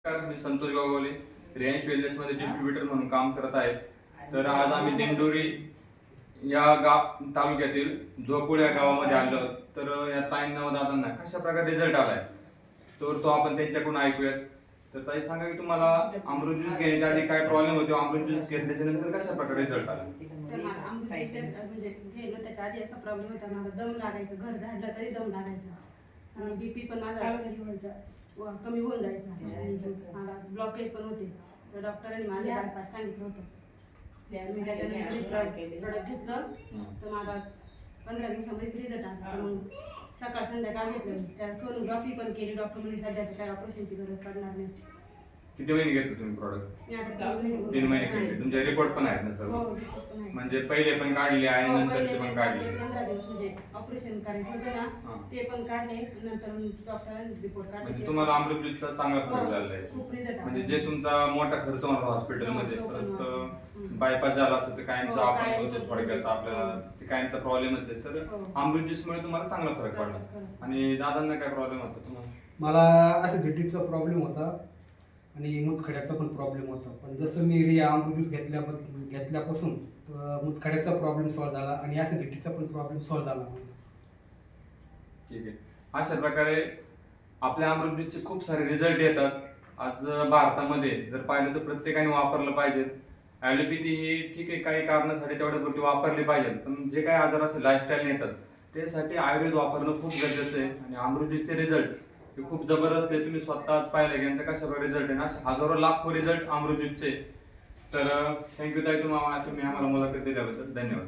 मी Santosh गावगोले Riyansh wellness मध्ये distributor म्हणून काम करत आहे. तर आज आम्ही दिंडोरी या तालुक्यातील झोपूळ या गावामध्ये आलो. तर या ताईंना व दादांना कशा प्रकारे रिझल्ट आलाय तर तो आपण त्यांच्याकडून ऐकूयात. तर ताई सांगा की तुम्हाला अमृत ज्यूस घेण्याच्या आधी काय प्रॉब्लेम होते, अमृत ज्यूस घेतल्याच्या नंतर कशा प्रकारे रिझल्ट आला? सर मला अमृत म्हणजे घेलो त्याच्या आधी असा प्रॉब्लेम होता, मला दम लागायचं, घर झाडलं तरी दम लागायचा आणि बीपी पण माझा कमी होऊन जायचा आणि मला ब्लॉकेज पण होते. तर डॉक्टरांनी माझ्या बायपास सांगितलं होतं. मी त्याच्यानंतर प्रोडक्ट घेतलं तर मला 15 दिवसामध्ये रिझल्ट आला. तर मग सकाळ संध्याकाळ घेतलं, त्या सोनोग्राफी पण केली. डॉक्टर म्हणजे सध्या काय ऑपरेशनची गरज पडणार नाही. किती महिने घेतले तुम्ही प्रोडक्ट? मी आता 3 महिने घेतले. तुमचे रिपोर्ट पण आहेत ना सर? हो, रिपोर्ट पण आहे. म्हणजे पहिले पण काढले आणि नंतरचे पण काढले? 15 दिवस म्हणजे ऑपरेशन करायचं होतं ना, ते पण काढले. नंतर डॉक्टरांनी रिपोर्ट काढले. म्हणजे तुम्हाला अमृत ज्यूसचा चांगला फरक झालाय. खूप रिझल्ट म्हणजे जे तुमचा मोठा खर्च होता हॉस्पिटलमध्ये, परत बायपास झाला असतं तर काहींचा आपण होतो थोडक्यात आपल्याला ते काहींचा प्रॉब्लेमच आहे. तर अमृत ज्यूसमुळे तुम्हाला चांगला फरक पडला. आणि दादांना काय प्रॉब्लेम होता तुम्हाला? मला ऍसिडिटीचा प्रॉब्लेम होता आणि मुतखड्याचा पण प्रॉब्लेम होता. पण जसं मी रिया अमृत ज्यूस घेतल्यापासून मुतखड्याचा प्रॉब्लेम सॉल्व्ह झाला आणि ऍसिडिटीचा पण प्रॉब्लेम सॉल्व्ह झाला. ठीक आहे. अशा प्रकारे आपल्या अमृत ज्यूसचे खूप सारे रिझल्ट येतात. आज भारतामध्ये जर पाहिलं तर प्रत्येकाने वापरलं पाहिजे. ॲलोपॅथी ही ठीक आहे, काही कारणासाठी तेवढ्यापुरती वापरली पाहिजे, पण जे काही आजार असे लाईफस्टाईल येतात त्यासाठी आयुर्वेद वापरणं खूप गरजेचं आहे. आणि अमृत ज्यूसचे रिझल्ट हे खूप जबरदस्त आहे. तुम्ही स्वतः आज पाहिलं की यांचा कशा प्रकारे रिझल्ट आहे ना, हजारो लाखो रिझल्ट अमृत ज्यूसचे. तर थँक्यू ताई, तुम्ही आम्हाला मुलाखत दिल्याबद्दल धन्यवाद.